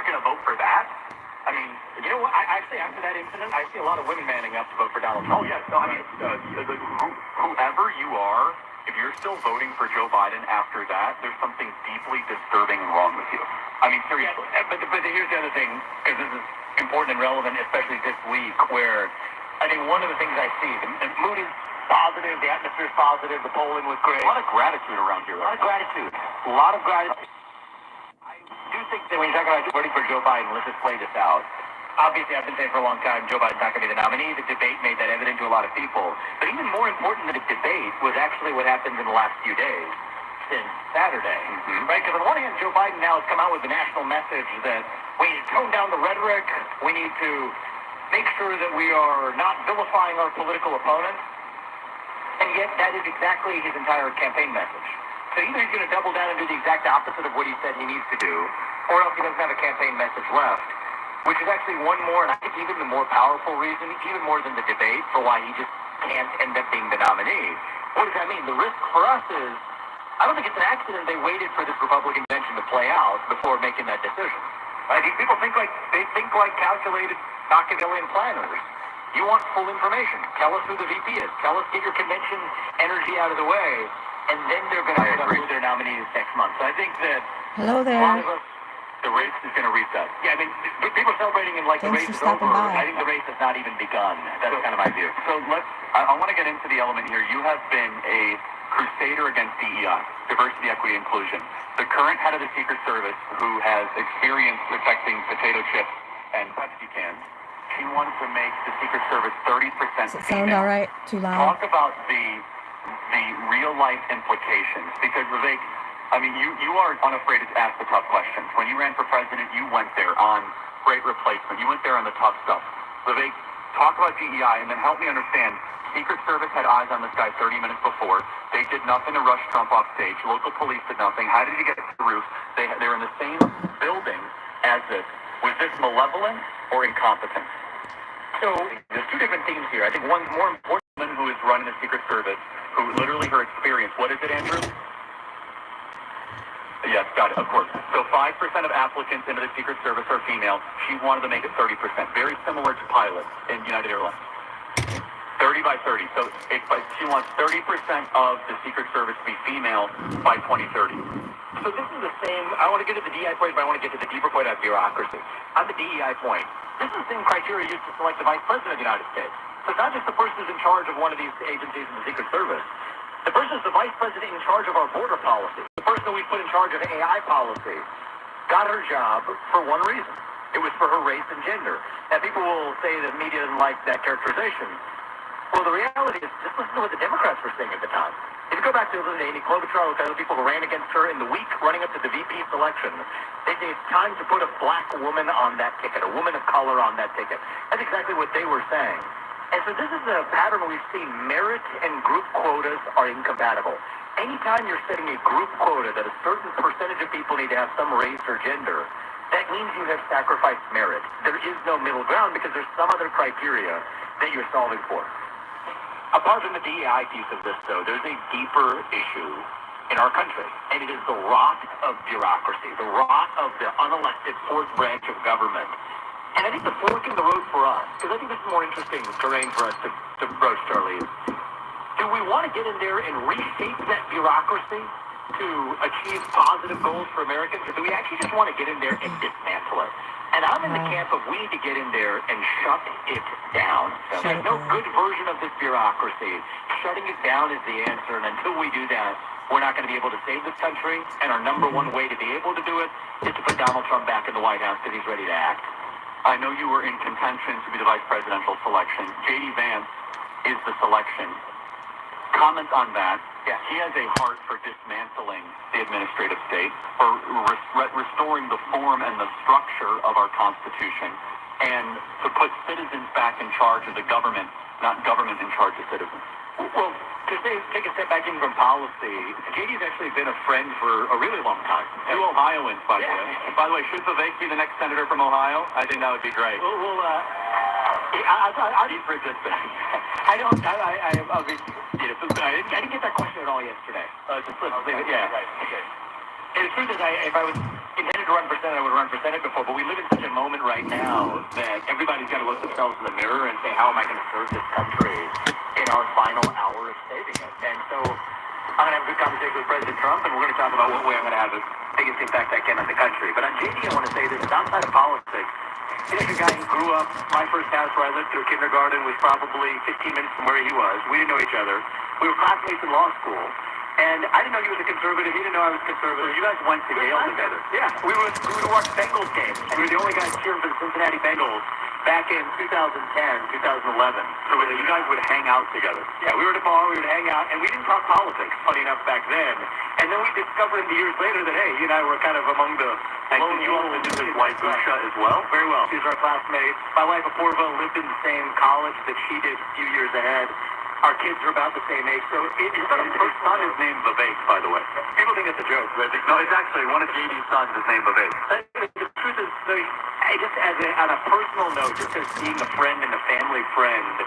not going to vote for that. I mean, you know what? I actually, after that incident, I see a lot of women manning up to vote for Donald Trump. Oh, yes. No, I mean, whoever you are, if you're still voting for Joe Biden after that, there's something deeply disturbing and wrong with you. I mean, seriously. Yeah, but here's the other thing, because this is important and relevant, especially this week, where I think one of the things I see, the mood is positive, the atmosphere is positive, the polling was great. A lot of gratitude around here. A lot of gratitude. I do think that when you're talking about voting for Joe Biden, let's just play this out. Obviously, I've been saying for a long time, Joe Biden's not going to be the nominee. The debate made that evident to a lot of people. But even more important than the debate was actually what happened in the last few days since Saturday. Right? Because on the one hand, Joe Biden now has come out with a national message that we need to tone down the rhetoric. We need to make sure that we are not vilifying our political opponents. And yet, that is exactly his entire campaign message. So either he's going to double down and do the exact opposite of what he said he needs to do, or else he doesn't have a campaign message left, which is actually one more, and I think even the more powerful reason, even more than the debate, for why he just can't end up being the nominee. What does that mean? The risk for us is, I don't think it's an accident they waited for this Republican convention to play out before making that decision. Right? These people think like calculated Machiavellian planners. You want full information. Tell us who the VP is. Tell us, get your convention energy out of the way, and then they're going to put up who their nominee is next month. So I think that Hello there. a lot of us, the race is going to reset. Yeah, I mean, people are celebrating and like the race is over. I think the race has not even begun. That's kind of my view. So I want to get into the element here. You have been a crusader against DEI, diversity, equity, inclusion. The current head of the Secret Service, who has experience protecting potato chips and Pepsi cans, she wanted to make the Secret Service 30% Does it sound all right? Too loud? Talk about the real-life implications. Because, Vivek, I mean, you are unafraid to ask the tough questions. When you ran for president, you went there on great replacement. You went there on the tough stuff. Vivek, talk about DEI, and then help me understand. Secret Service had eyes on this guy 30 minutes before. They did nothing to rush Trump off stage. Local police did nothing. How did he get to the roof? They're in the same building as this. Was this malevolence or incompetence? So there's two different themes here. I think one's more important than who is running the Secret Service, who literally her experience. What is it, Andrew? Yes, got it, of course. So 5% of applicants into the Secret Service are female. She wanted to make it 30%. Very similar to pilots in United Airlines. 30 by 30. So she wants 30% of the Secret Service to be female by 2030. So this is the same, I want to get to the DEI point, but I want to get to the deeper point of bureaucracy. On the DEI point, this is the same criteria used to select the Vice President of the United States. So it's not just the person who's in charge of one of these agencies in the Secret Service. The person is the Vice President in charge of our border policy. The person that we put in charge of AI policy got her job for one reason. It was for her race and gender. Now, people will say that media doesn't like that characterization. Well, the reality is, just listen to what the Democrats were saying at the time. If you go back to Amy Klobuchar, with other people who ran against her in the week running up to the VP selection, they say it's time to put a black woman on that ticket, a woman of color on that ticket. That's exactly what they were saying. And so this is a pattern we've seen. Merit and group quotas are incompatible. Anytime you're setting a group quota that a certain percentage of people need to have some race or gender, that means you have sacrificed merit. There is no middle ground because there's some other criteria that you're solving for. Apart from the DEI piece of this, though, there's a deeper issue in our country, and it is the rot of bureaucracy, the rot of the unelected fourth branch of government. And I think the fork in the road for us, because I think this is more interesting terrain for us to broach, Charlie, is do we want to get in there and reshape that bureaucracy to achieve positive goals for Americans, or do we actually just want to get in there and dismantle it? And I'm in the camp of we need to get in there and shut it down. There's no good version of this bureaucracy. Shutting it down is the answer, and until we do that, we're not going to be able to save this country, and our number one way to be able to do it is to put Donald Trump back in the White House because he's ready to act. I know you were in contention to be the vice presidential selection. J.D. Vance is the selection. Comment on that. Yeah, he has a heart for dismantling the administrative state, for restoring the form and the structure of our Constitution, and to put citizens back in charge of the government, not government in charge of citizens. Well, to take a step back in from policy, JD's actually been a friend for a really long time. Two Ohioans, by the way. By the way, should Vivek be the next senator from Ohio? I think that would be great. I'll be persistent. I didn't get that question at all yesterday. Yeah. Right. Okay. And the truth is, if I was intended wanted to run for Senate, I would run for Senate before, but we live in such a moment right now that everybody's got to look themselves in the mirror and say, how am I going to serve this country in our final hour of saving it? And so I'm going to have a good conversation with President Trump, and we're going to talk about what way I'm going to have the biggest impact I can on the country. But on JD, I want to say this, outside of politics, he's a guy who grew up, my first house where I lived through kindergarten was probably 15 minutes from where he was. We didn't know each other. We were classmates in law school. And I didn't know he was a conservative. He didn't know I was conservative. You guys went to Yale together. Yeah. We would watch Bengals games. And we were the only guys cheering for the Cincinnati Bengals back in 2010, 2011. So you guys would hang out together. Yeah, we were at a bar, we would hang out, and we didn't talk politics, funny enough, back then. And then we discovered years later that, hey, you and I were kind of among the... And you also knew his wife, Usha, as well? Very well. She was our classmate. My wife, Apoorva, lived in the same college that she did a few years ahead. Our kids are about the same age, so it's not a first son is named Vivek, by the way. People think it's a joke, but no, it's actually one of JD's sons is named Vivek. The truth is, I just on a personal note, just as being a friend and a family friend,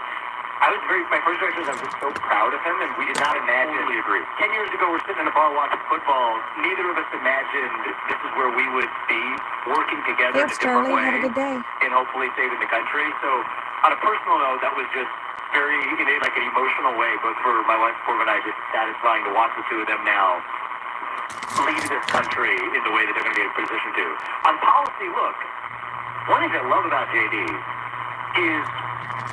my first reaction was I was just so proud of him, and we did not imagine. Totally agree. 10 years ago, we're sitting in a bar watching football. Neither of us imagined this is where we would be, working together Thanks, in a different Charlie. way. Have a good day. And hopefully saving the country. So on a personal note, that was just very, like an emotional way, both for my wife, Corbin, and I, just satisfying to watch the two of them now lead this country in the way that they're going to be in a position to. On policy, look, one thing I love about JD is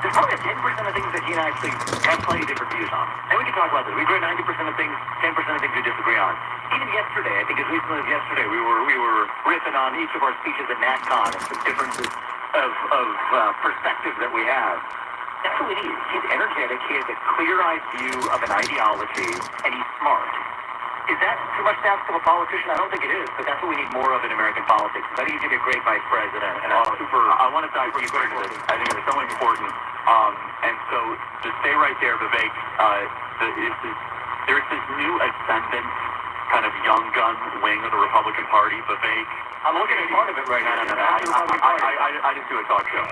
there's probably 10% of things that he and I actually have plenty of different views on. And we can talk about this. We agree 90% of things, 10% of things we disagree on. Even yesterday, I think as recently as yesterday, we were riffing on each of our speeches at NatCon and some differences of perspectives that we have. That's what we need. He's energetic, he has a clear-eyed view of an ideology, and he's smart. Is that too much to ask of a politician? I don't think it is, but that's what we need more of in American politics. I think he's going to be a great vice president. And I want to dive deeper into this. I think it's so important. And so to stay right there, Vivek, there's this new ascendant, kind of young gun wing of the Republican Party. Vivek, I'm looking at part of it right now. I just do a talk show.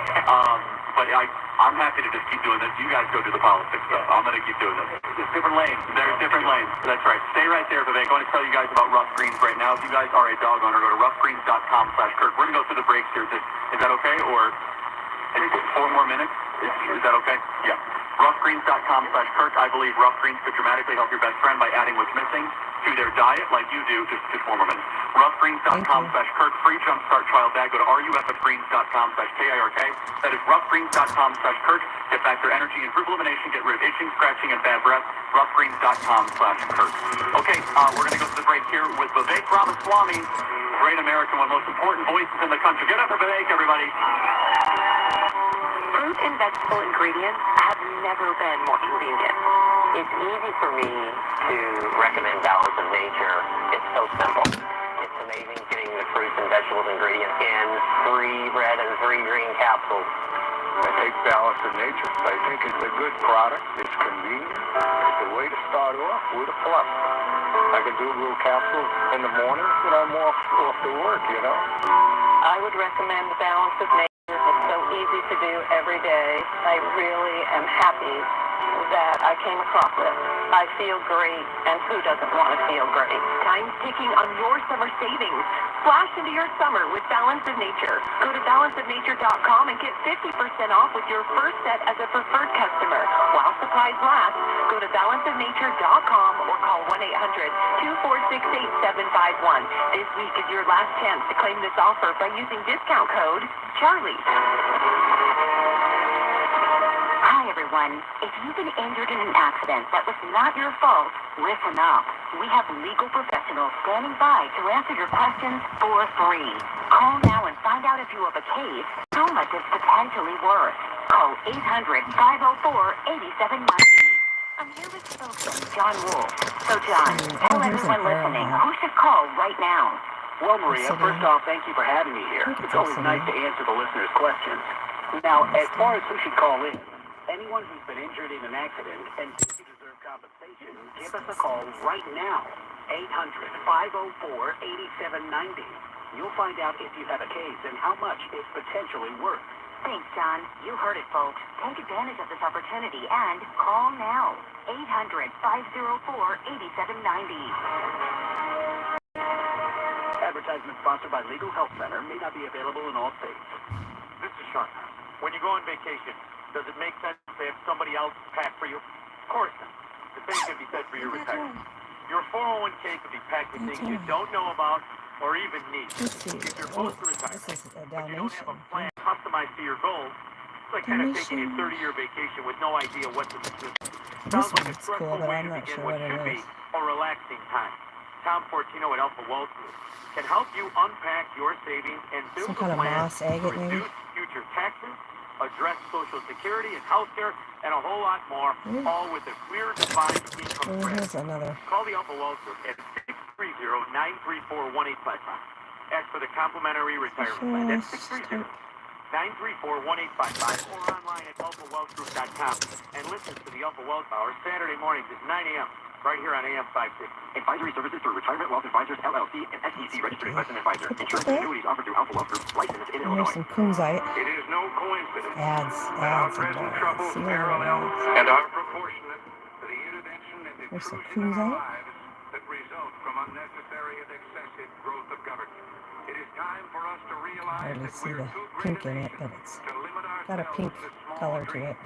But I'm happy to just keep doing this. You guys go do the politics stuff. I'm going to keep doing this. There's different lanes. There's different lanes. That's right. Stay right there, Vivek. I want to tell you guys about Rough Greens right now. If you guys are a dog owner, go to roughgreens.com/Kirk. We're going to go through the breaks here. Is that okay? Or 4 more minutes? Is that okay? Yeah. Roughgreens.com/Kirk. I believe Rough Greens could dramatically help your best friend by adding what's missing to their diet like you do. Just 4 more minutes. Roughgreens.com/Kirk. Free jumpstart trial bag. Go to rufgreens.com/KIRK. That is roughgreens.com/Kirk. Get back your energy and fruit elimination. Get rid of itching, scratching, and bad breath. Roughgreens.com/Kirk. Okay, we're going to go to the break here with Vivek Ramaswamy, great American, one of the most important voices in the country. Get up for Vivek, everybody. Fruit and vegetable ingredients have never been more convenient. It's easy for me to recommend Balance of Nature. It's so simple. It's amazing getting the fruits and vegetables ingredients in 3 red and 3 green capsules. I take Balance of Nature. I think it's a good product. It's convenient. It's a way to start off with a plus. I could do a little capsule in the morning when I'm off to work, I would recommend Balance of Nature. It's so easy to do every day. I really am happy that I came across it. I feel great, and who doesn't want to feel great? Time's ticking on your summer savings. Splash into your summer with Balance of Nature. Go to balanceofnature.com and get 50% off with your first set as a preferred customer. While supplies last, go to balanceofnature.com or call 1-800-246-8751. This week is your last chance to claim this offer by using discount code Charlie. Hi, everyone. If you've been injured in an accident that was not your fault, listen up. We have legal professionals standing by to answer your questions for free. Call now and find out if you have a case, how much it's potentially worth. Call 800-504-8790. I'm here with spokesman John Wolf. So, John, tell everyone listening who should call right now. Well, Maria, first off, thank you for having me here. It's always nice to answer the listeners' questions. Now, as far as who should call in, anyone who's been injured in an accident and thinks you deserve compensation, give us a call right now. 800-504-8790. You'll find out if you have a case and how much it's potentially worth. Thanks, John. You heard it, folks. Take advantage of this opportunity and call now. 800-504-8790. advertisement sponsored by Legal Health Center may not be available in all states. This is Sean. When you go on vacation, does it make sense to have somebody else pack for you? Of course not. The same can be said for your retirement. Your 401k could be packed with things you don't know about or even need. Let's see. If you're Oh, close to retirement, this is a but you don't have a Dalmatian. plan customized to your goals, it's like kind of taking a 30-year vacation with no idea what to do. This Sounds like a one's stressful cool, but way I'm to not begin sure what what it should be is. a relaxing time. Tom Fortino at Alpha Wall Street can help you unpack your savings and build Some a kind of plan moss to agate, maybe? reduce future taxes, address Social Security and healthcare, and a whole lot more, all with a clear, defined income Oh, strategy. here's another. Call the Alpha Wall Street at 630-934-1855. Ask for the complimentary retirement plan. That's 630-934-1855 or online at alphawellgroup.com. And listen to the Alpha Wealth Hour Saturday mornings at 9 a.m. right here on AM 560. Advisory services through Retirement Wealth Advisors, LLC, and SEC registered investment advisor. Insurance and annuities offered through Alpha Wealth Group, licensed in Here's Illinois. some kunzite. It is no coincidence Ads, that our ads, and present more. troubles See parallel what and are proportionate to the intervention and There's some intrusion in our kunzite. lives that result from unnecessary and excessive growth of government. It is time for us to realize Hardly that see we're the too great pink a in it, nation but it's to limit got a ourselves pink to small color to dreams. it.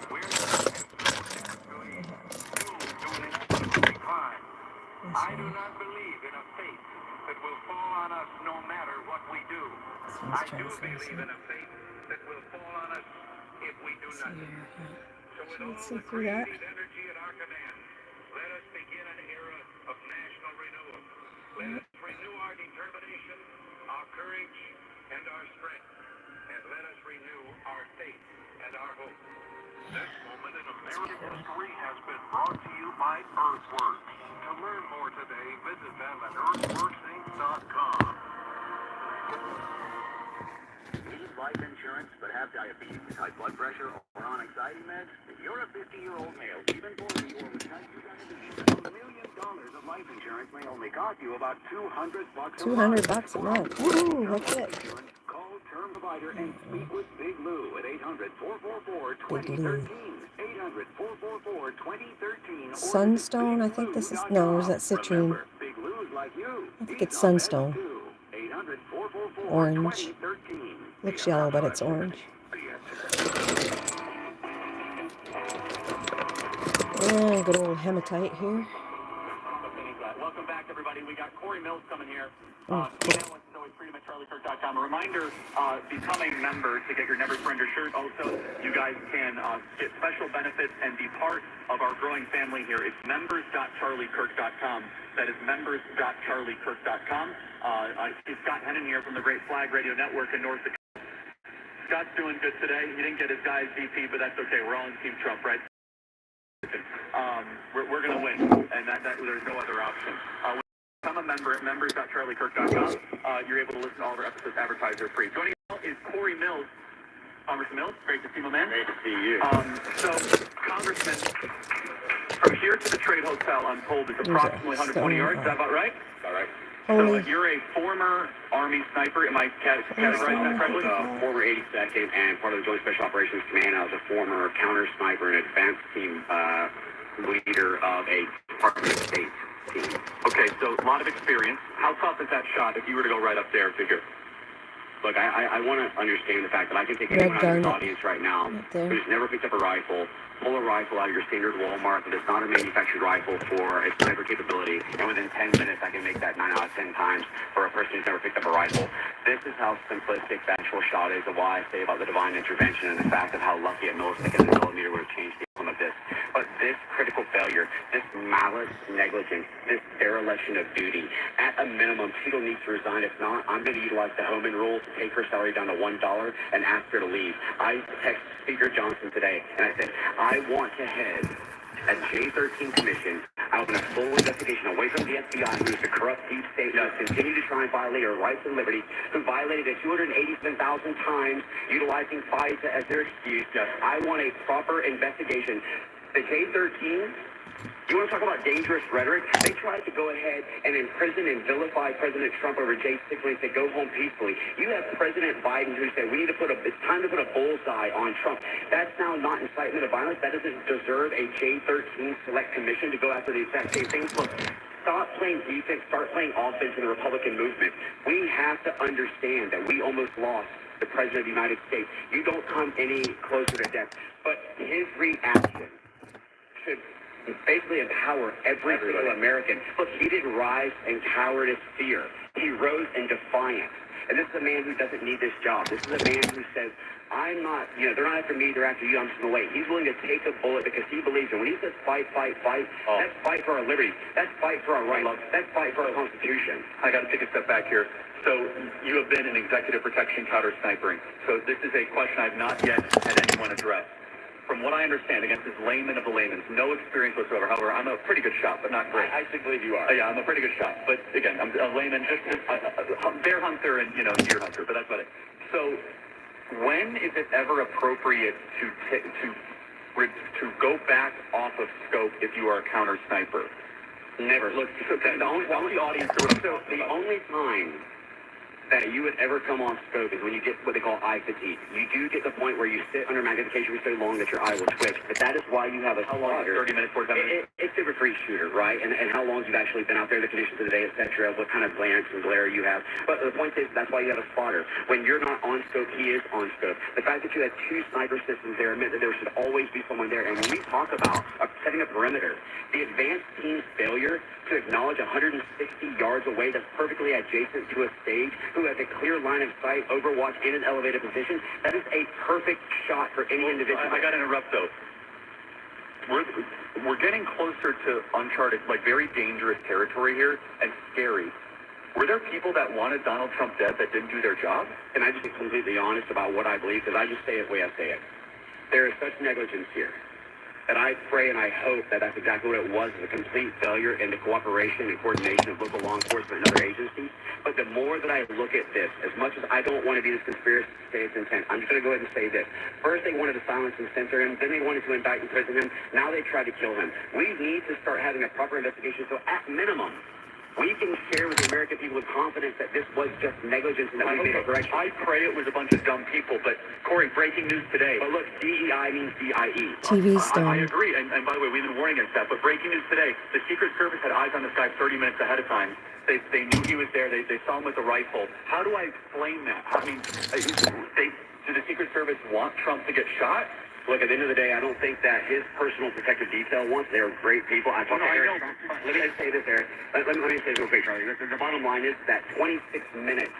We're doomed to an inevitable decline. This I do one. not believe in a fate that will fall on us no matter what we do. This one's I do translucent. believe in a fate that will fall on us if we do See nothing. here. So with Can't all see the through that. creative energy at our command, let us begin an era of national renewal. Let us renew our determination, our courage, and our strength. And let us renew our faith and our hope. This moment in American history has been brought to you by Earthworks. To learn more today, visit them at earthworksinc.com. Need life insurance but have diabetes, high blood pressure, or on anxiety meds? If you're a 50-year-old male, even 40, or with type 2 diabetes, $1 million of life insurance may only cost you about $200 a month. $200 a month. Woohoo, that's it. Call Term Provider and speak with Big Lou at 800-444-2013. Big Lou. 800-444-2013. Sunstone, I think this is. No, is that citrine? Remember, Big Lou's like you. I think He's it's on meds, sunstone. too. 800-444-2013. Orange. Looks yellow, but it's orange. Yeah, good old hematite here. Welcome back, everybody. We got Corey Mills coming here. Oh, Email us always freedom@charliekirk.com. A reminder, become a member to get your Never Surrender shirt. Also, you guys can get special benefits and be part of our growing family here. It's members.charliekirk.com. That is members.charliekirk.com. I see Scott Hennon here from the Great Flag Radio Network in North Dakota. Scott's doing good today. He didn't get his guy VP, but that's okay. We're all in Team Trump, right? We're going to win, and that there's no other option. Become a member at members.charliekirk.com. You're able to listen to all of our episodes advertiser free. Joining us is Corey Mills. Congressman Mills, great to see you, man. Great to see you. So, Congressman, from here to the Trade Hotel, I'm told, is approximately 120 yards. Is that about right? All right. Holy. So, you're a former Army sniper. Am I categorizing that correctly? Former 82nd and part of the Joint Special Operations Command. I was a former counter sniper and advanced team leader of a Department of State team. Okay, so a lot of experience. How tough is that shot if you were to go right up there to here? Look, I want to understand the fact that I can take Red anyone out of this garnet. audience right now Right there. who's never picked up a rifle, pull a rifle out of your standard Walmart that is not a manufactured rifle for its sniper capability, and within 10 minutes I can make that 9 out of 10 times for a person who's never picked up a rifle. This is how simplistic the actual shot is, and why I say about the divine intervention and the fact of how lucky a millisecond and a millimeter would have changed the outcome of this. But this critical failure, this malice, negligence, this dereliction of duty, at a minimum, Cheeto needs to resign. If not, I'm going to utilize the Homan rule to take her salary down to $1 and ask her to leave. I texted Speaker Johnson today, and I said, I want to head a J13 commission. I want a full investigation away from the FBI, who's the corrupt deep state, who has continued to try and violate our rights and liberty, who violated it 287,000 times, utilizing FISA as their excuse. I want a proper investigation. The J13, you want to talk about dangerous rhetoric? They tried to go ahead and imprison and vilify President Trump over J6 when he said, go home peacefully. You have President Biden who said, it's time to put a bullseye on Trump. That's now not incitement of violence. That doesn't deserve a J13 select commission to go after the exact same things. Look, stop playing defense, start playing offense in the Republican movement. We have to understand that we almost lost the President of the United States. You don't come any closer to death. But his reaction should basically empower every single American. Look, he didn't rise in cowardice fear. He rose in defiance. And this is a man who doesn't need this job. This is a man who says, I'm not, they're not after me, they're after you, I'm just going to wait. He's willing to take a bullet because he believes in. When he says fight, that's fight for our liberty. That's fight for our rights. That's fight for our Constitution. I got to take a step back here. So you have been in executive protection counter snipering. So this is a question I've not yet had anyone address. From what I understand, against this layman of the laymen, no experience whatsoever. However, I'm a pretty good shot, but not great. I believe you are. Yeah, I'm a pretty good shot. But again, I'm a layman, just a bear hunter and, deer hunter, but that's about it. So when is it ever appropriate to go back off of scope if you are a counter sniper? Never. Look, the only time that you would ever come on scope is when you get what they call eye fatigue. You do get the point where you sit under magnification for so long that your eye will twitch. But that is why you have a spotter. 30 minutes, 45 minutes? It's super free shooter, right? And how long you've actually been out there, the conditions of the day, etc., what kind of glance and glare you have. But the point is, that's why you have a spotter. When you're not on scope, he is on scope. The fact that you had two sniper systems there meant that there should always be someone there. And when we talk about setting a perimeter, the advanced team's failure to acknowledge 160 yards away that's perfectly adjacent to a stage, who has a clear line of sight, overwatch, in an elevated position, that is a perfect shot for any individual. I got to interrupt, though. We're getting closer to uncharted, very dangerous territory here, and scary. Were there people that wanted Donald Trump dead that didn't do their job? And I just be completely honest about what I believe, because I just say it the way I say it. There is such negligence here. And I pray and I hope that that's exactly what it was, a complete failure in the cooperation and coordination of local law enforcement and other agencies. But the more that I look at this, as much as I don't want to be this conspiracy theorist intent, I'm just going to go ahead and say this. First, they wanted to silence and censor him. Then they wanted to indict and imprison him. Now they tried to kill him. We need to start having a proper investigation. So at minimum, we can share with the American people with confidence that this was just negligence and that we made a correction. I pray it was a bunch of dumb people, but Corey, breaking news today. But look, DEI means DIE. TV star. I agree, and by the way, we've been warning against that, but breaking news today, the Secret Service had eyes on this guy 30 minutes ahead of time. They knew he was there. They saw him with a rifle. How do I explain that? I mean, do the Secret Service want Trump to get shot? Look, at the end of the day, I don't think that his personal protective detail wants. They're great people. Let me just say this, Eric. Let me say this real quick, Charlie. The bottom line is that 26 minutes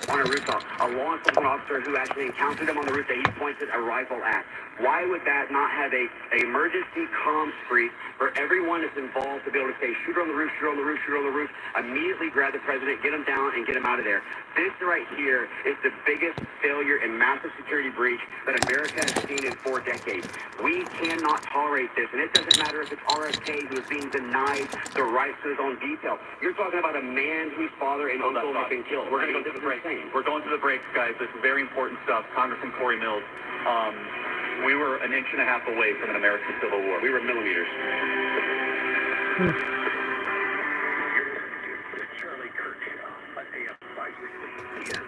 on a rooftop, a law enforcement officer who actually encountered him on the roof that he pointed a rifle at. Why would that not have a emergency comm screen for everyone that's involved to be able to say, shoot on the roof, shoot on the roof, shoot on the roof, immediately grab the president, get him down, and get him out of there? This right here is the biggest failure and massive security breach that America has seen in 4 decades. We cannot tolerate this, and it doesn't matter if it's RFK who is being denied the right to his own detail. You're talking about a man whose father and uncle have been killed. We're going to go to the break. We're going to the break, guys. This is very important stuff. Congressman Corey Mills. We were an inch and a half away from an American Civil War. We were millimeters. Charlie Kirk Show on AM 560.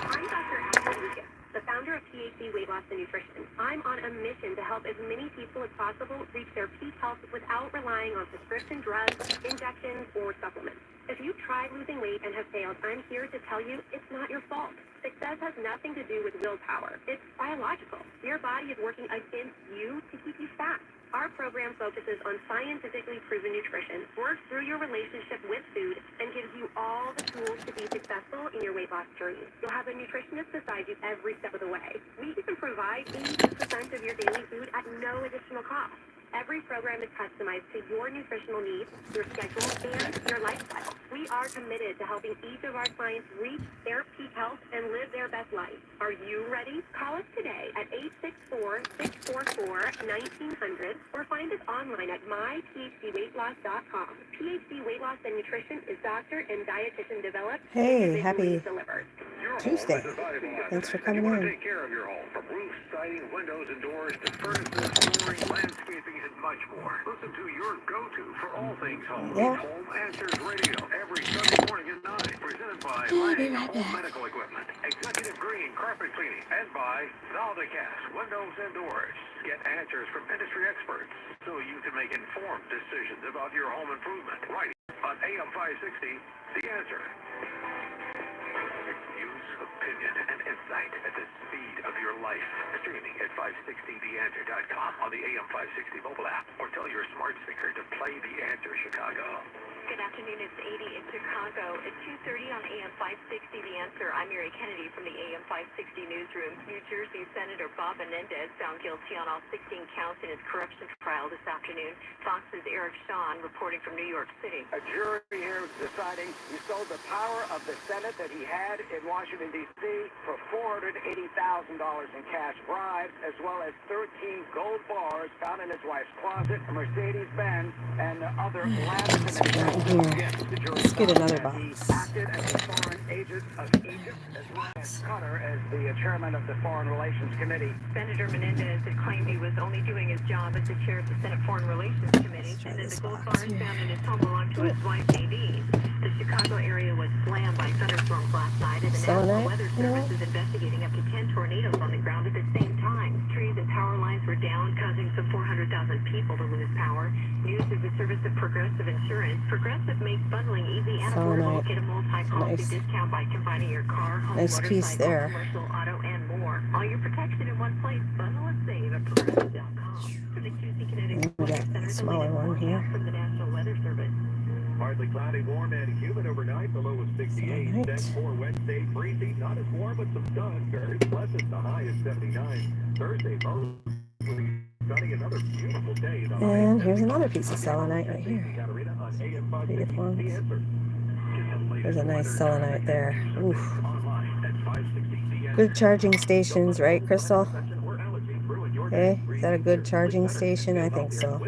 I'm Dr. Ashley Lucas, the founder of PhD Weight Loss and Nutrition. I'm on a mission to help as many people as possible reach their peak health without relying on prescription drugs, injections, or supplements. If you've tried losing weight and have failed, I'm here to tell you it's not your fault. Success has nothing to do with willpower. It's biological. Your body is working against you to keep you fat. Our program focuses on scientifically proven nutrition, works through your relationship with food, and gives you all the tools to be successful in your weight loss journey. You'll have a nutritionist beside you every step of the way. We can provide 80% of your daily food at no additional cost. Every program is customized to your nutritional needs, your schedule, and your lifestyle. We are committed to helping each of our clients reach their peak health and live their best life. Are you ready? Call us today at 864-644-1900 or find us online at myphdweightloss.com. PhD Weight Loss and Nutrition is doctor and dietitian developed. Hey, happy delivered. Tuesday. Thanks for coming in. Take care of your home from roofs to siding, windows and doors to furnaces, flooring, landscaping, and much more. Listen to your go-to for all things home. Yeah. Home Answers Radio every Sunday morning at 9. Presented by Lang Home Medical Equipment, Executive Green Carpet Cleaning, and by Valdecast Windows and Doors. Get answers from industry experts so you can make informed decisions about your home improvement. Right on AM 560, The Answer. News, opinion, and insight at the speed of your life. Streaming at 560theanswer.com on the AM 560 mobile app, or tell your smart speaker to play The Answer Chicago. Good afternoon, it's 80 in Chicago. At 2:30 on AM 560, The Answer, I'm Mary Kennedy from the AM 560 newsroom. New Jersey Senator Bob Menendez found guilty on all 16 counts in his corruption trial this afternoon. Fox's Eric Shawn reporting from New York City. A jury here is deciding he sold the power of the Senate that he had in Washington, D.C. for $480,000 in cash bribes, as well as 13 gold bars found in his wife's closet, a Mercedes-Benz, and other lavish Here. Let's get another box. He acted as a foreign agent of Egypt, as well as Qatar as the chairman of the Foreign Relations Committee. Senator Menendez had claimed he was only doing his job as the chair of the Senate Foreign Relations Committee, and that the gold bars found in his home belonged to his wife, Nadine. The Chicago area was slammed by thunderstorms last night, and the National Weather Service is investigating up to 10 tornadoes on the ground at the same time. Trees and power lines were down, causing some 400,000 people to lose power. News is the service of Progressive Insurance. Progressive makes bundling easy and affordable. Get a multi-policy discount by combining your car, home, motorcycle, commercial, auto, and more. All your protection in one place. Bundle and save at Progressive.com. For the QC Connecticut Weather Center, smaller one here. from the National Weather Service. Partly cloudy, warm and humid overnight. The low is 68. Then for Wednesday, breezy, not as warm, but some sun. Very pleasant. The high is 79. Thursday, mostly sunny. Another beautiful day. And here's another piece of selenite right here. Beautiful. There's a nice selenite there. Oof. Good charging stations, right, Crystal? Okay, is that a good charging station? I think so.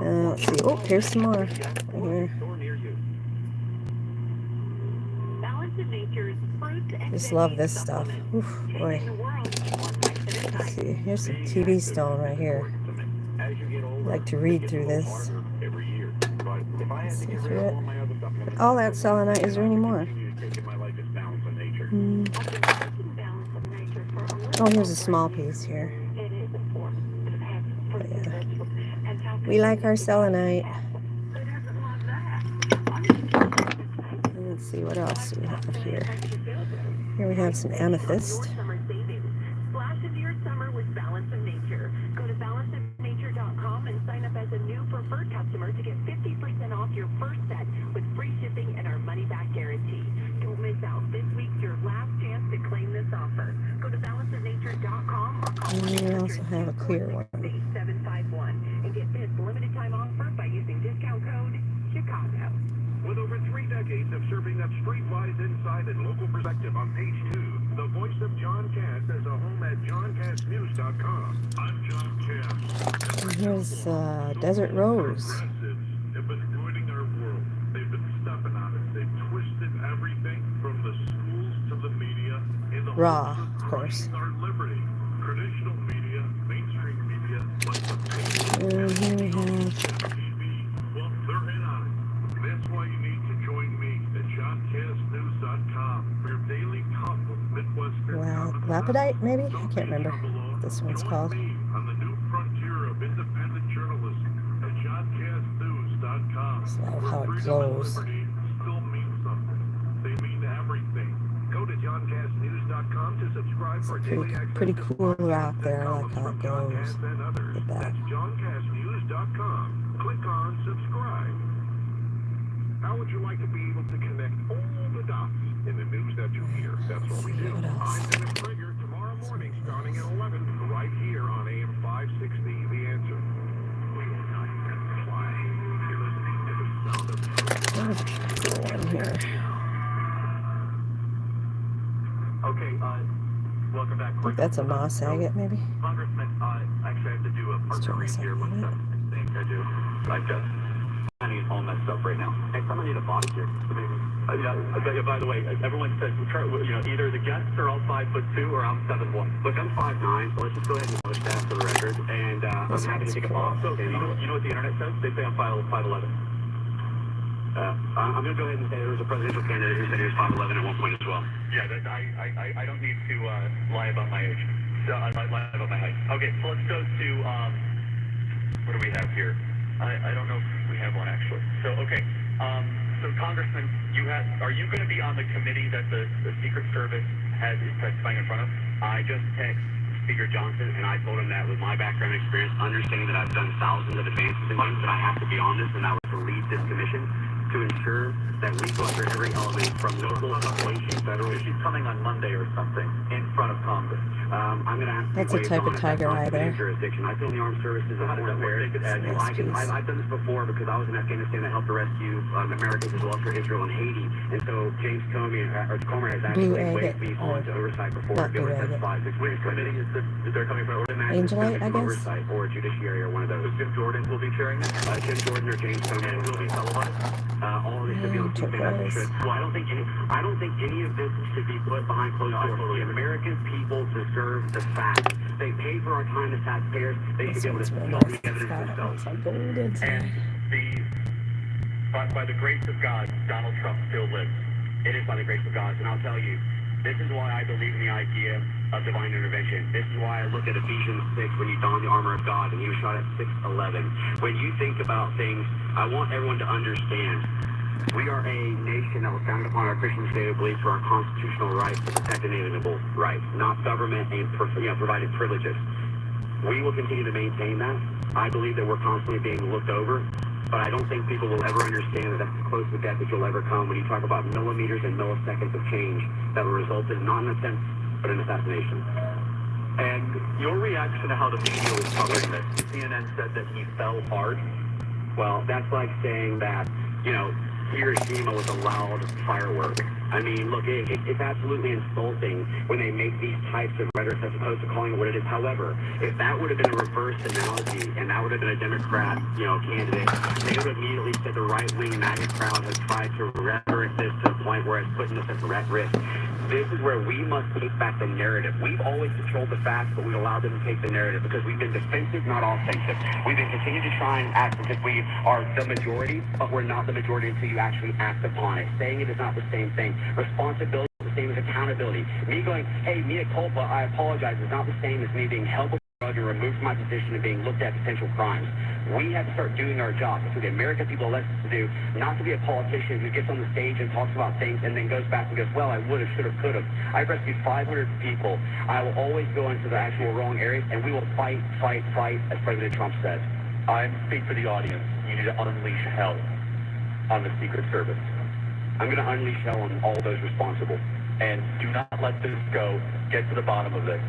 Let's see. Oh, here's some more. Right here. Just love this stuff. Oof, boy. Let's see. Here's some TV stone right here. I like to read through this. Let's see through it. All that selenite. Is there any more? Oh, here's a small piece here. But yeah. We like our selenite. Let's see, what else do we have here? Here we have some amethyst. Splash into your summer with Balance of Nature. Go to balanceofnature.com and sign up as a new preferred customer to get 50% off your first set with free shipping and our money-back guarantee. Don't miss out. This week's your last chance to claim this offer. Go to balanceofnature.com or call And we also have a clear one. 751 and get this limited time offer by using discount code Chicago. With over 3 decades of serving up streetwise insight and local perspective on page 2, the voice of John Cass has a home at JohnCassNews.com. I'm John Cass. And here's Desert Rose. Progressives have been ruining our world. They've been stepping on us. They've twisted everything from the schools to the media. In the Raw, of course. our liberty. Traditional media, mainstream media, like the And here we have TV, well, they're in on it. That's why you need to join me at JohnCassNews.com for your daily cup of Midwestern lapidite, maybe? I can't remember what this one's called. on the new frontier of independent journalism at JohnCassNews.com. Just love how it Freedom and glows. liberty still mean something. They mean everything. Go to JohnCassNews.com to subscribe for daily access Pretty to cool rock podcasts there. I and like how columns it from John glows. Cass and others. Look at that. That's JohnCassNews.com. Click on subscribe. How would you like to be able to connect all the dots in the news that you hear? That's what we do. What else? I'm Dennis Prager tomorrow morning starting at 11 right here on AM 560 The Answer. We will not fly. You're listening to the sound of There's a cool one here. Okay, welcome back. I think that's a moss agate, maybe. Congressman, actually I have to do a Let's try partner this read here. out a One minute. second. I do. I've got all messed up right now. Next time I need a volunteer. By the way, everyone says, either the guests are all 5'2" or I'm 7'1". Look, I'm 5'9", so let's just go ahead and push that for the record. And I'm happy to take a pause. So, you know what the internet says? They say I'm 5'11". I'm going to go ahead and say there was a presidential candidate who said he was 5'11" at one point as well. Yeah, I don't need to lie about my age. So I lie about my height. Okay, so let's go to, what do we have here? I don't know if we have one actually. So, okay. So Congressman, are you going to be on the committee that the Secret Service is testifying in front of? I just texted Speaker Johnson, and I told him that with my background experience, understanding that I've done thousands of advances in things, that I have to be on this, and that was to lead this commission to ensure that we go after every element from local to state, federal. She's coming on Monday or something in front of Congress. I'm going to have to That's a type of tiger eye there. jurisdiction. I feel in the armed services are more aware. I've done this before because I was in Afghanistan that helped to rescue Americans as well as for Israel and Haiti. And so James Comey has actually waived me on to oversight before to be able to testify. Which committee is they're coming from? Angelite, I guess. Oversight or judiciary or one of those. Jim Jordan will be chairing it. Jim Jordan or James Comey will be televised. All of this should be on Well, I don't think any of this should be put behind closed doors. The American people deserve the facts. They pay for our time as taxpayers. They should be able to see all the evidence themselves. And by the grace of God, Donald Trump still lives. It is by the grace of God, and I'll tell you, this is why I believe in the idea of divine intervention. This is why I look at Ephesians 6 when you don the armor of God, and he was shot at 6:11. When you think about things, I want everyone to understand. We are a nation that was founded upon our Christian state of belief for our constitutional rights to protect inalienable rights, not government and provided privileges. We will continue to maintain that. I believe that we're constantly being looked over, but I don't think people will ever understand that that's as close to death as you'll ever come when you talk about millimeters and milliseconds of change that will result in not an attempt, but an assassination. And your reaction to how the media was covering this? CNN said that he fell hard. Well, that's like saying that, Hiroshima was a loud firework. I mean, look, it's absolutely insulting when they make these types of rhetoric as opposed to calling it what it is. However, if that would have been a reverse analogy and that would have been a Democrat, candidate, they would have immediately said the right-wing MAGA crowd has tried to rhetoric this to the point where it's putting us at risk. This is where we must take back the narrative. We've always controlled the facts, but we allowed them to take the narrative because we've been defensive, not offensive. We've been continuing to try and act as if we are the majority, but we're not the majority until you actually act upon it. Saying it is not the same thing. Responsibility is the same as accountability. Me going, hey, mea culpa, I apologize, is not the same as me being held and removed from my position and being looked at potential crimes. We have to start doing our job. That's what the American people elect us to do, not to be a politician who gets on the stage and talks about things and then goes back and goes, well, I would have, should have, could have. I've rescued 500 people. I will always go into the actual wrong areas, and we will fight, as President Trump said. I speak for the audience. You need to unleash hell on the Secret Service. I'm going to unleash hell on all those responsible. And do not let this go. Get to the bottom of this.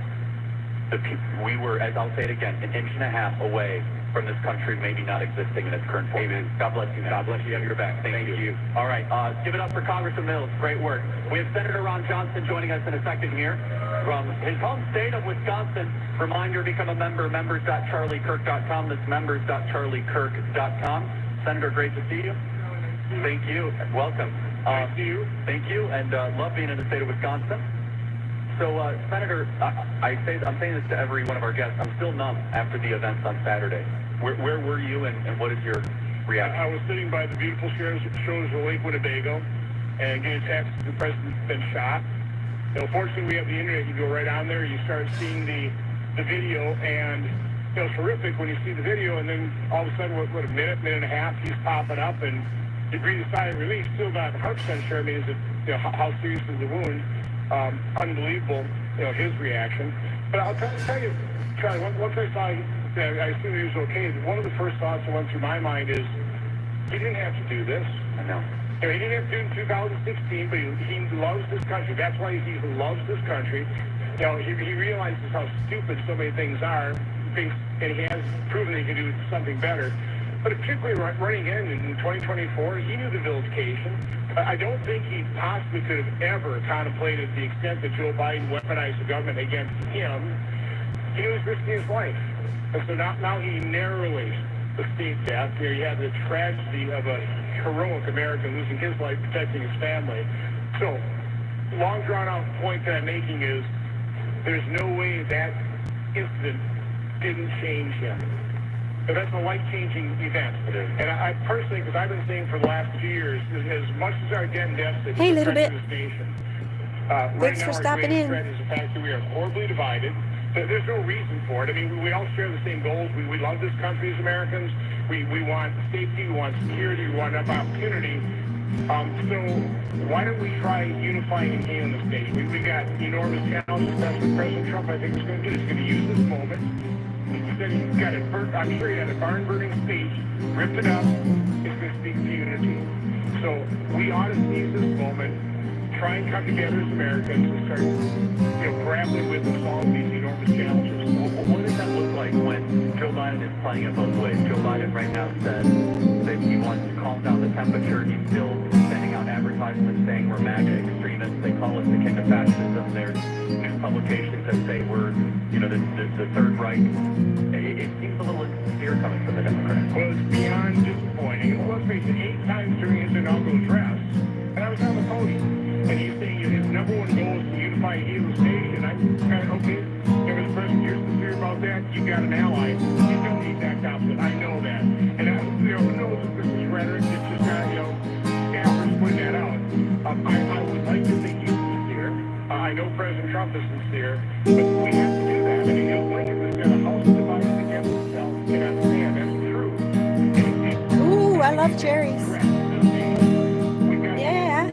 We were, as I'll say it again, an inch and a half away from this country maybe not existing in its current form. Amen. God bless you. God bless you. You have your back. Thank you. All right. Give it up for Congressman Mills. Great work. We have Senator Ron Johnson joining us in a second here from his home state of Wisconsin. Reminder, become a member, members.charliekirk.com. That's members.charliekirk.com. Senator, great to see you. Thank you. Welcome. Thank you. Thank you. And love being in the state of Wisconsin. So, Senator, I'm saying this to every one of our guests. I'm still numb after the events on Saturday. Where were you, and what is your reaction? I was sitting by the beautiful shores of Lake Winnebago, and getting a text the president's been shot. Fortunately, we have the internet. You go right on there, you start seeing the video, and it's horrific when you see the video, and then all of a sudden, what a minute and a half, he's popping up, and you breathe a sigh of relief. Still not 100% sure. I mean, is it, how serious is the wound? Unbelievable, his reaction. But I'll tell you, Charlie, once I saw, I assumed he was okay. One of the first thoughts that went through my mind is, he didn't have to do this. I know. He didn't have to do it in 2016, but he loves this country. That's why he loves this country. He realizes how stupid so many things are, and he has proven he can do something better. But particularly running in 2024, he knew the vilification. I don't think he possibly could have ever contemplated the extent that Joe Biden weaponized the government against him. He was risking his life. And so now he narrowly escaped death. You had the tragedy of a heroic American losing his life protecting his family. So, long drawn out point that I'm making is there's no way that incident didn't change him. But that's a life-changing event. And I personally, because I've been saying for the last 2 years, as much as our debt and deficit Hey, is a little threat bit. to this nation, Thanks right for now stopping our greatest in. threat is the fact that we are horribly divided. There's no reason for it. I mean, we all share the same goals. We love this country as Americans. We want safety, we want security, we want enough opportunity. So why don't we try unifying and healing this nation? We got enormous challenges. That's what President Trump, I think, is going to do. He's going to use this moment. He's got it. I'm sure he had a barn-burning speech, ripped it up. He's going to speak to unity. So we ought to seize this moment, try and come together as Americans and start, grappling with and solving these enormous challenges. What does that look like when Joe Biden is playing it both ways? Joe Biden right now says that he wants to calm down the temperature. He's still sending out advertisements saying we're MAGA extremists. They call us the king of fascism. There's news publications that say we're, the Third Reich. It seems a little sincere coming from the Democrats. Well, it's beyond disappointing. Let's face it, 8 times during his inaugural address, and I was on the podium, and he's saying his number one goal is to unify and heal the nation. I'm kind of, okay, Mr. President, you're sincere about that. You got an ally. You don't need that opposite. I know that. And who knows if this is rhetoric? It's just not, staffers putting that out. I would like to think he's sincere. I know President Trump is sincere, but we have to do that. I mean, Lincoln has got a house divided against itself. And I'm saying that's true. Ooh, I love cherries. Yeah.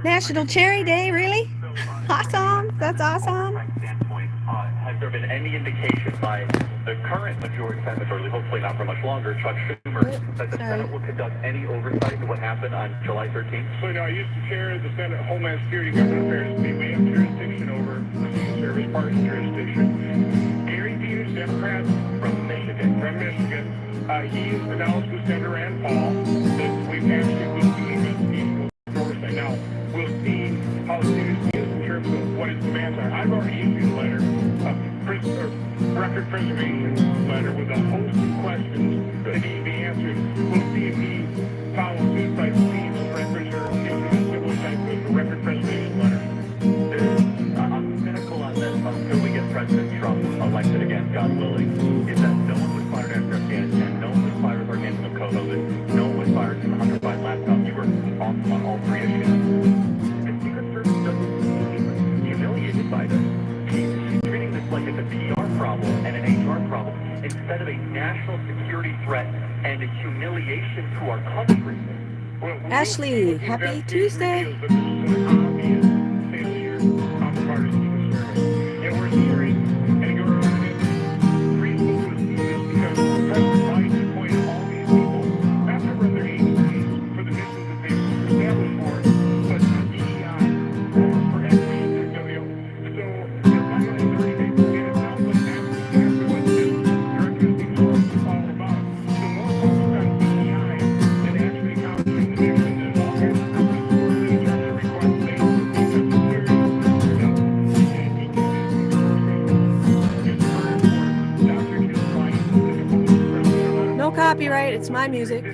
National Cherry Day, really? Awesome. That's awesome. Has there been any indication by the current majority senator, hopefully not for much longer, Chuck Schumer, that the Senate will conduct any oversight of what happened on July 13th? So, I used to chair the Senate Homeland Security Government Affairs Committee. We have jurisdiction over the Civil Service Party jurisdiction. Gary Peters, Democrat from Michigan. He has announced with Senator Rand Paul that we've actually will do an investigation oversight. Now, we'll see how serious he is in terms of what his demands are. I've already issued a letter, a record preservation letter with a host of questions that need to be answered. We'll see if he follows suit by seeing the records or issuing a similar type of record preservation letter. I'm cynical on this until we get President Trump elected again, God willing, is that no one was fired after Afghanistan, no one was fired for handling of COVID, no one was fired from Hunter Biden laptop. You were awesome on all 3 issues. The Secret Service doesn't seem humiliated by this. She's treating this like it's a PR problem and an HR problem instead of a national security threat and a humiliation to our country. Ashley, happy Tuesday. No copyright, it's my music.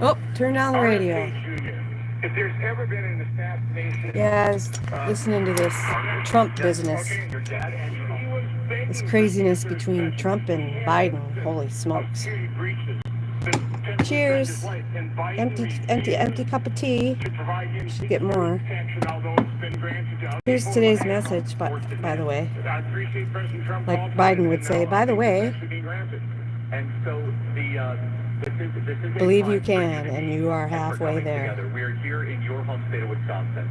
Oh, turn down the radio. If there's ever been an assassination, Yeah, I was listening to this Trump business. This craziness between Trump and Biden. Holy smokes. Cheers. Empty cup of tea. Should get more. Here's today's message, by the way. Like Biden would say, by the way, believe you can, and you are halfway there. We're here in your home state of Wisconsin.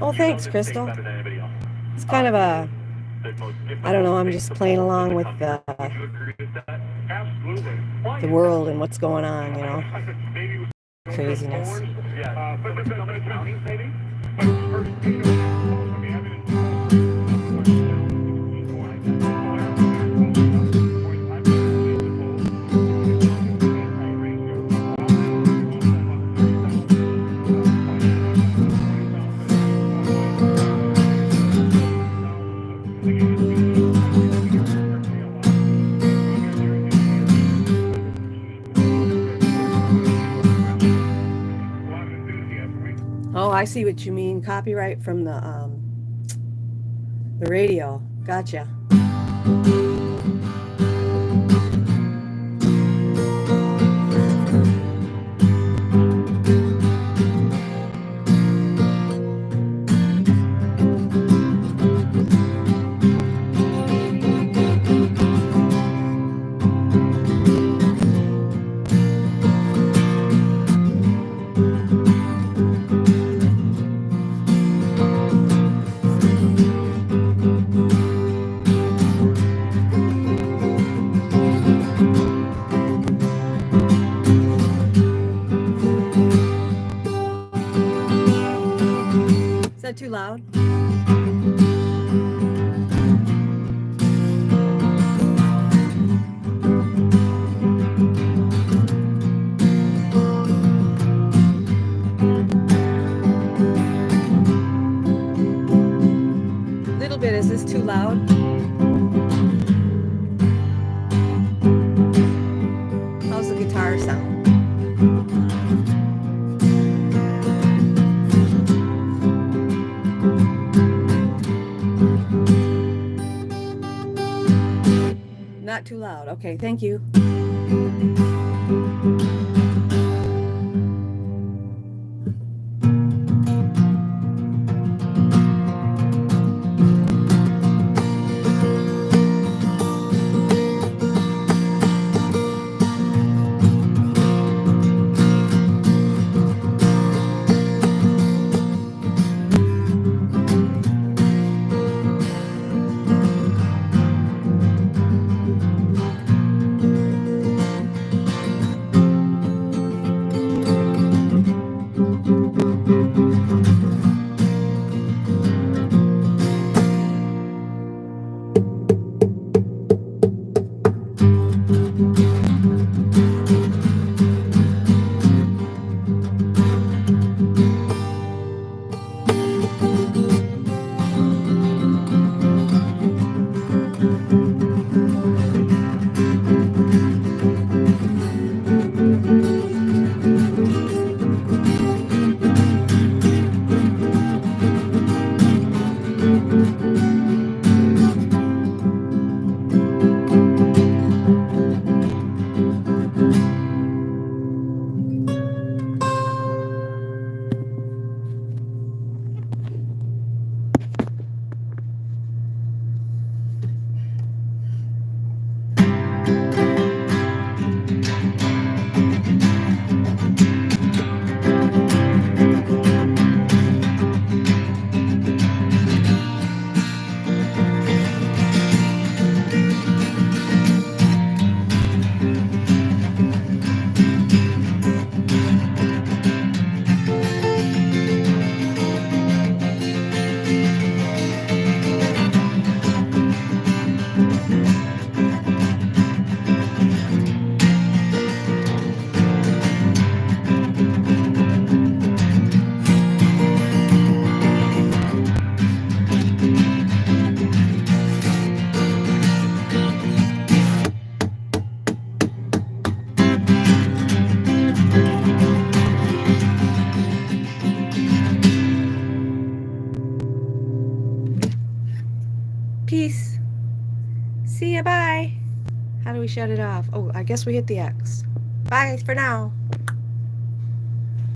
Oh, thanks, Crystal. It's kind of a, I don't know, I'm just playing along with the world and what's going on, you know. craziness. Oh, I see what you mean. Copyright from the radio. Gotcha. Is that too loud? Little bit. Is this too loud? How's the guitar sound? Not too loud. Okay, thank you. Peace. See ya, bye. How do we shut it off? Oh, I guess we hit the X. Bye for now.